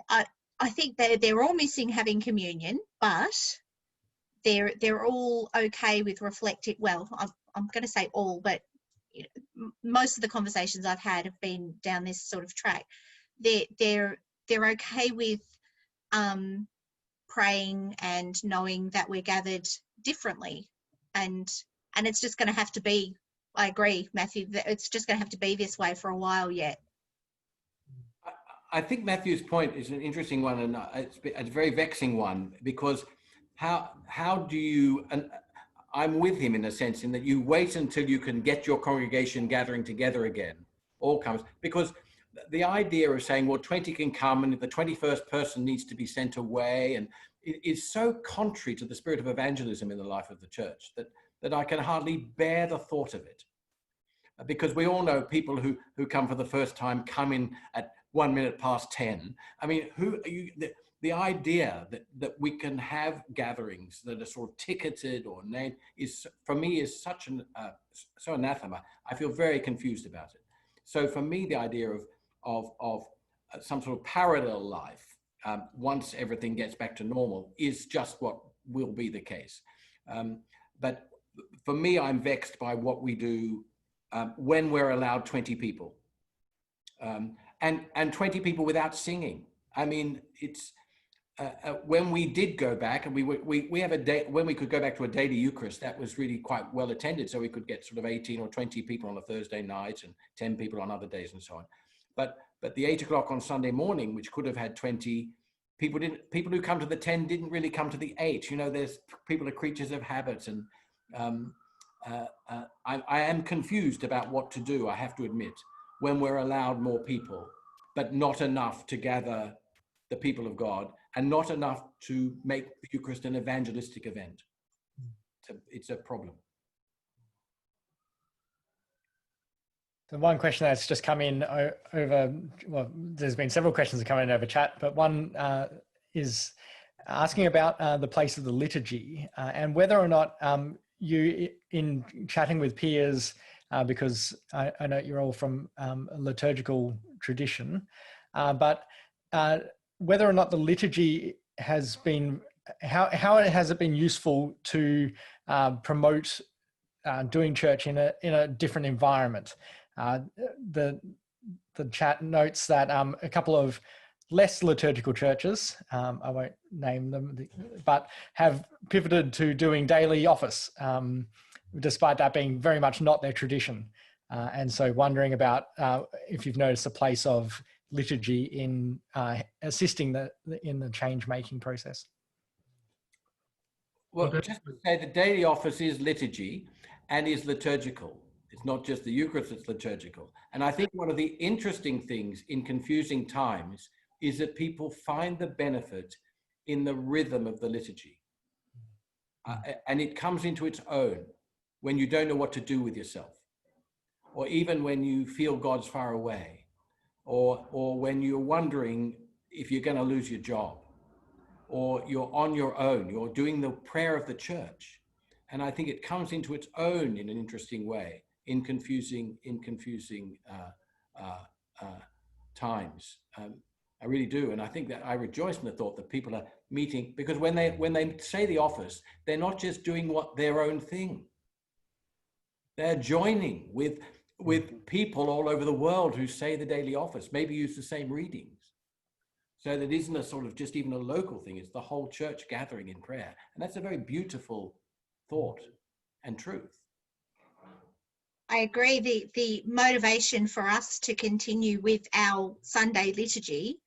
I think they're all missing having communion, but they're all okay with reflecting. Well, I'm going to say all, but most of the conversations I've had have been down this sort of track. They're okay with praying and knowing that we're gathered differently. And it's just going to have to be, I agree, Matthew, that it's just going to have to be this way for a while yet. I think Matthew's point is an interesting one, and it's a very vexing one, because how do you, and I'm with him in a sense, in that you wait until you can get your congregation gathering together again, all comes, because the idea of saying, well, 20 can come and the 21st person needs to be sent away, and it is so contrary to the spirit of evangelism in the life of the church that I can hardly bear the thought of it. Because we all know people who come for the first time come in at 1 minute past 10. I mean, the idea that we can have gatherings that are sort of ticketed or named is, for me, is such so anathema. I feel very confused about it. So for me, the idea of some sort of parallel life, once everything gets back to normal, is just what will be the case. But for me, I'm vexed by what we do when we're allowed 20 people. And 20 people without singing. I mean, it's when we did go back, and we have a day when we could go back to a daily Eucharist, that was really quite well attended. So we could get sort of 18 or 20 people on a Thursday night and 10 people on other days and so on. But the 8 o'clock on Sunday morning, which could have had 20 people, people who come to the 10 didn't really come to the 8. You know, there's people are creatures of habit, and I am confused about what to do, I have to admit, when we're allowed more people, but not enough to gather the people of God, and not enough to make the Eucharist an evangelistic event. It's a problem. So one question that's just come in over, well, there's been several questions that come in over chat, but one is asking about the place of the liturgy and whether or not you, in chatting with peers, because I know you're all from a liturgical tradition, but whether or not the liturgy has been, how has it been useful to promote doing church in a different environment? The chat notes that a couple of less liturgical churches, I won't name them, but have pivoted to doing daily office, despite that being very much not their tradition. And so wondering about if you've noticed a place of liturgy in assisting in the change-making process. Well, just to say, the daily office is liturgy and is liturgical. It's not just the Eucharist, it's liturgical. And I think one of the interesting things in confusing times is that people find the benefit in the rhythm of the liturgy. And it comes into its own when you don't know what to do with yourself, or even when you feel God's far away, or when you're wondering if you're going to lose your job, or you're on your own, you're doing the prayer of the church. And I think it comes into its own in an interesting way in confusing times. I really do. And I think that I rejoice in the thought that people are meeting, because when they say the office, they're not just doing their own thing. They're joining with people all over the world who say the daily office, maybe use the same readings. So that isn't a sort of just even a local thing, it's the whole church gathering in prayer. And that's a very beautiful thought and truth. I agree. The motivation for us to continue with our Sunday liturgy,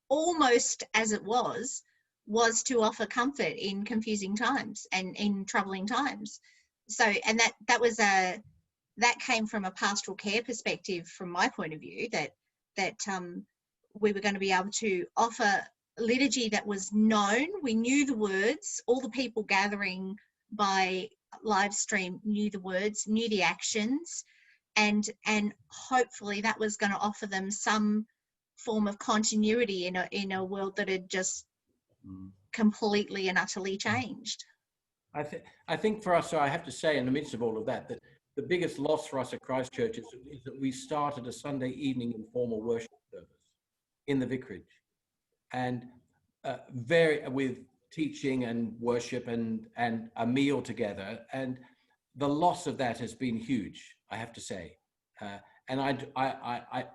almost as it was to offer comfort in confusing times and in troubling times. So, and that came from a pastoral care perspective, from my point of view, that we were going to be able to offer liturgy that was known. We knew the words. All the people gathering by live stream knew the words, knew the actions, and hopefully that was going to offer them some form of continuity in a world that had just completely and utterly changed. I think for us, so I have to say, in the midst of all of that the biggest loss for us at Christchurch is that we started a Sunday evening informal worship service in the vicarage, and with teaching and worship and a meal together, and the loss of that has been huge, I have to say. And I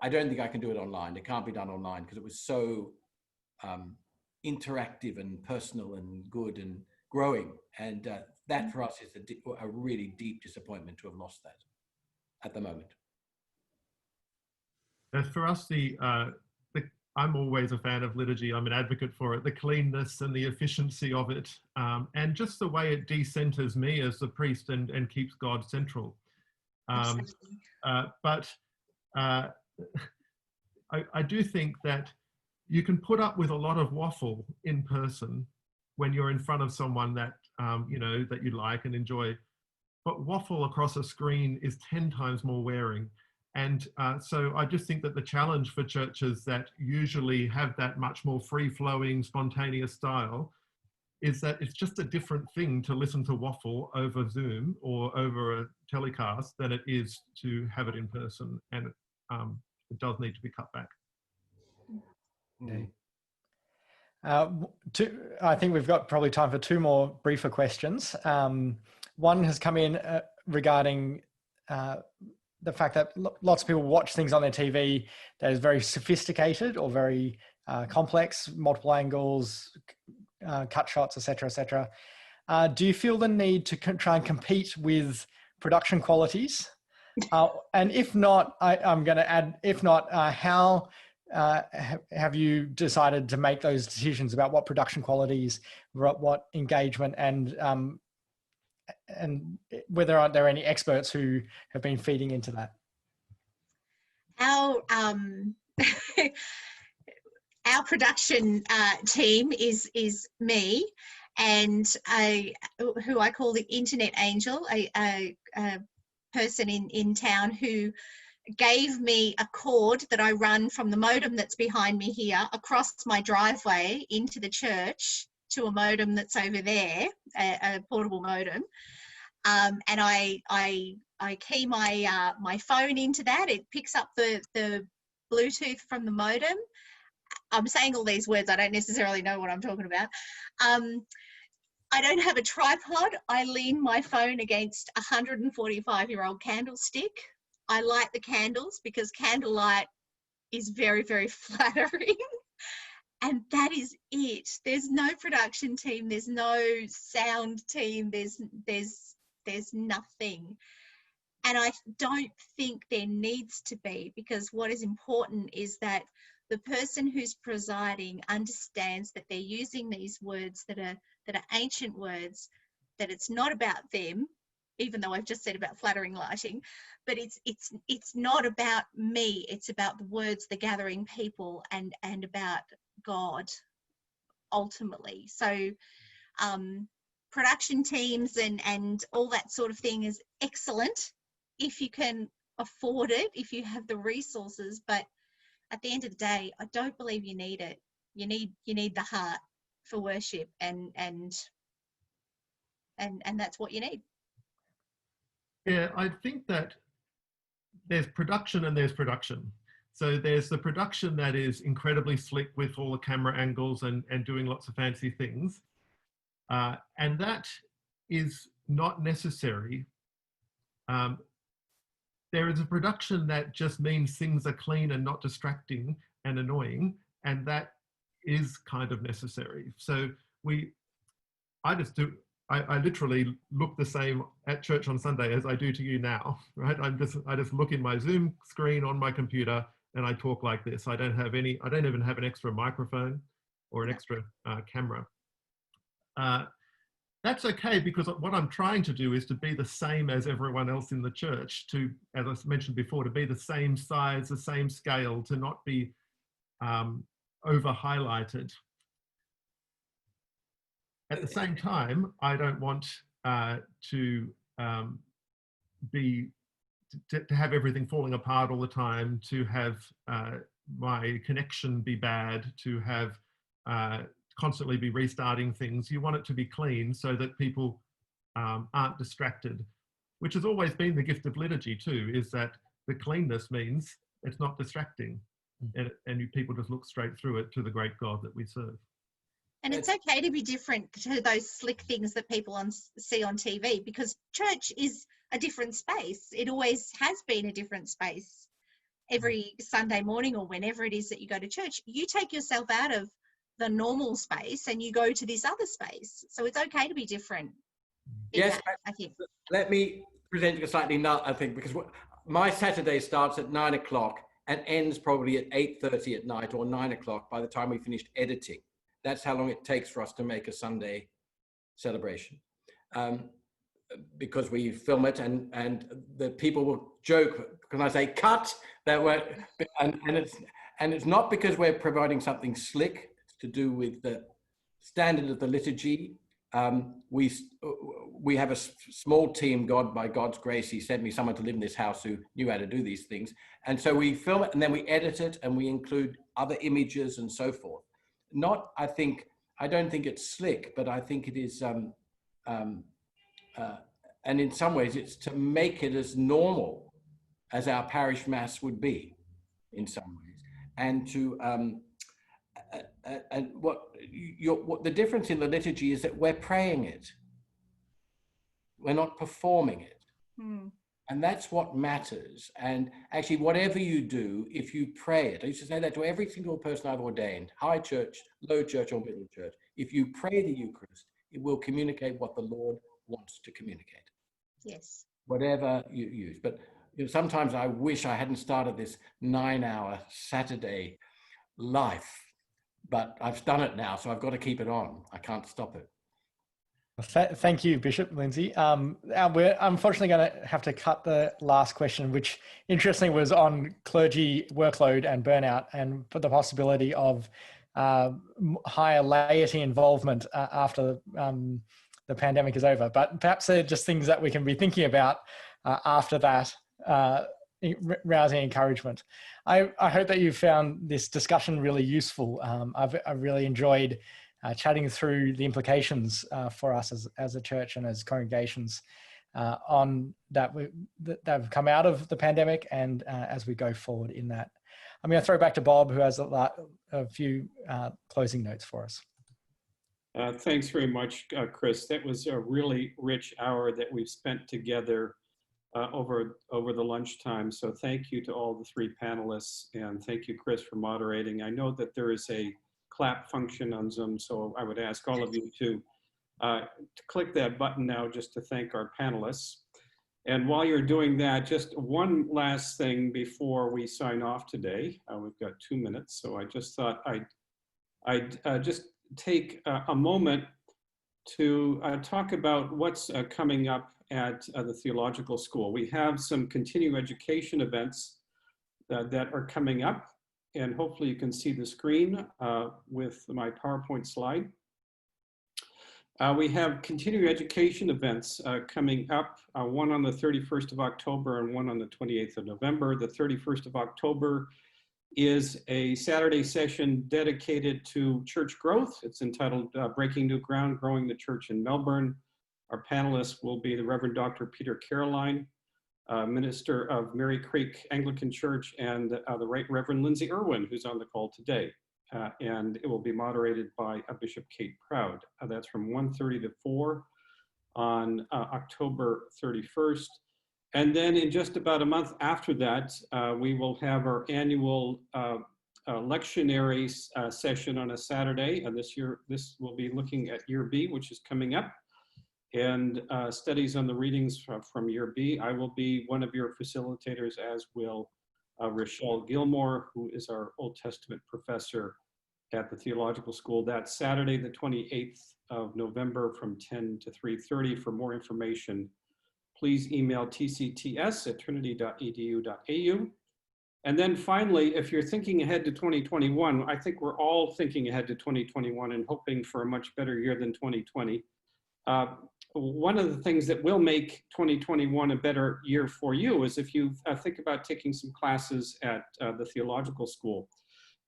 don't think I can do it online. It can't be done online because it was so interactive and personal and good and growing. And that for us is a really deep disappointment to have lost that at the moment. For us, I'm always a fan of liturgy. I'm an advocate for it, the cleanness and the efficiency of it, and just the way it decenters me as the priest and keeps God central. But I do think that you can put up with a lot of waffle in person when you're in front of someone that that you like and enjoy. But waffle across a screen is 10 times more wearing. And so I just think that the challenge for churches that usually have that much more free-flowing, spontaneous style is that it's just a different thing to listen to waffle over Zoom or over a telecast than it is to have it in person. And it does need to be cut back. Okay. I think we've got probably time for two more briefer questions. One has come in regarding the fact that lots of people watch things on their TV that is very sophisticated or very complex, multiple angles, cut shots, etc., etc. Do you feel the need to try and compete with production qualities? And if not, I'm going to add, if not, how have you decided to make those decisions about what production qualities, what engagement, and whether aren't there any experts who have been feeding into that? Our our production team is me and who I call the internet angel, a person in town who gave me a cord that I run from the modem that's behind me here across my driveway into the church to a modem that's over there, a portable modem. And I key my phone into that. It picks up the Bluetooth from the modem. I'm saying all these words. I don't necessarily know what I'm talking about. I don't have a tripod. I lean my phone against a 145-year-old candlestick. I light the candles because candlelight is very, very flattering. And that is it. There's no production team. There's no sound team. There's nothing. And I don't think there needs to be, because what is important is that the person who's presiding understands that they're using these words that are ancient words, that it's not about them, even though I've just said about flattering lighting, but it's not about me. It's about the words, the gathering people, and about God ultimately. So production teams and all that sort of thing is excellent if you can afford it, if you have the resources, but at the end of the day, I don't believe you need it. You need the heart for worship, and that's what you need. Yeah, I think that there's production and there's production. So there's the production that is incredibly slick with all the camera angles and doing lots of fancy things. And that is not necessary. There is a production that just means things are clean and not distracting and annoying, and that is kind of necessary. So I literally look the same at church on Sunday as I do to you now, right? I just look in my Zoom screen on my computer and I talk like this. I don't even have an extra microphone or an extra camera. That's okay, because what I'm trying to do is to be the same as everyone else in the church, to, as I mentioned before, to be the same size, the same scale, to not be over highlighted. At the same time, I don't want to have everything falling apart all the time, to have my connection be bad, to have constantly be restarting things. You want it to be clean so that people aren't distracted, which has always been the gift of liturgy too, is that the cleanness means it's not distracting, and people just look straight through it to the great God that we serve. And it's okay to be different to those slick things that people see on TV, because church is a different space. It always has been a different space. Every Sunday morning or whenever it is that you go to church, you take yourself out of the normal space and you go to this other space. So it's okay to be different. Yes, I think. Let me present you slightly now, I think, because my Saturday starts at 9 o'clock and ends probably at 8:30 at night or 9 o'clock by the time we finished editing. That's how long it takes for us to make a Sunday celebration. Because we film it and the people will joke when I say cut, that we're, and it's not because we're providing something slick to do with the standard of the liturgy. We have a small team. By God's grace, he sent me someone to live in this house who knew how to do these things. And so we film it and then we edit it and we include other images and so forth. I don't think it's slick, but I think it is, and in some ways it's to make it as normal as our parish mass would be in some ways. And to, and what the difference in the liturgy is that we're praying it. We're not performing it. And that's what matters. And actually, whatever you do, if you pray it, I used to say that to every single person I've ordained, high church, low church, or middle church. If you pray the Eucharist, it will communicate what the Lord wants to communicate. Yes. Whatever you use. But sometimes I wish I hadn't started this 9-hour Saturday life, but I've done it now, so I've got to keep it on. I can't stop it. Thank you, Bishop Lindsay. We're unfortunately going to have to cut the last question, which interestingly was on clergy workload and burnout and the possibility of higher laity involvement after the pandemic is over. But perhaps they're just things that we can be thinking about after that, rousing encouragement. I hope that you found this discussion really useful. I've really enjoyed chatting through the implications for us as a church and as congregations on that have come out of the pandemic and as we go forward in that. I'm going to throw back to Bob, who has a few closing notes for us. Thanks very much, Chris. That was a really rich hour that we've spent together over the lunchtime. So thank you to all the three panelists, and thank you, Chris, for moderating. I know that there is a clap function on Zoom, so I would ask all of you to click that button now just to thank our panelists. And while you're doing that, just one last thing before we sign off today. We've got 2 minutes, so I just thought I'd just take a moment to talk about what's coming up at the Theological School. We have some continuing education events that are coming up, and hopefully you can see the screen with my PowerPoint slide. We have continuing education events coming up, one on the 31st of October and one on the 28th of November. The 31st of October is a Saturday session dedicated to church growth. It's entitled Breaking New Ground, Growing the Church in Melbourne. Our panelists will be the Reverend Dr. Peter Caroline, minister of Mary Creek Anglican Church, and the Right Reverend Lindsay Urwin, who's on the call today. And it will be moderated by Bishop Kate Proud. That's from 1:30 to 4 on October 31st. And then in just about a month after that, we will have our annual lectionary session on a Saturday. And this will be looking at Year B, which is coming up, and studies on the readings from Year B. I will be one of your facilitators, as will Rochelle Gilmore, who is our Old Testament professor at the Theological School. That's Saturday, the 28th of November from 10 to 3:30. For more information, please email tcts@trinity.edu.au. And then finally, if you're thinking ahead to 2021, I think we're all thinking ahead to 2021 and hoping for a much better year than 2020. One of the things that will make 2021 a better year for you is if you think about taking some classes at the Theological School.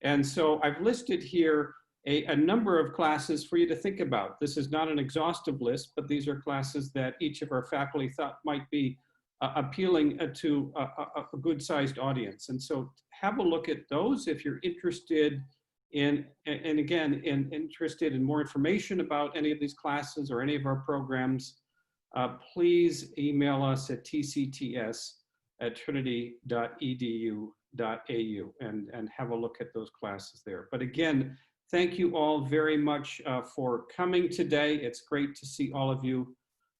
And so I've listed here a number of classes for you to think about. This is not an exhaustive list, but these are classes that each of our faculty thought might be appealing to a good-sized audience. And so have a look at those if you're interested in, and again, interested in more information about any of these classes or any of our programs. Please email us at tcts@trinity.edu.au and have a look at those classes there. But again, Thank you all very much for coming today. It's great to see all of you.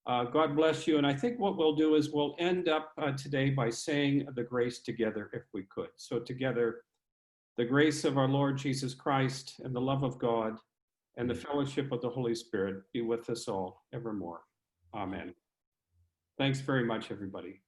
God bless you. And I think what we'll do is we'll end up today by saying the grace together, if we could. So together, the grace of our Lord Jesus Christ and the love of God and the fellowship of the Holy Spirit be with us all evermore. Amen. Thanks very much, everybody.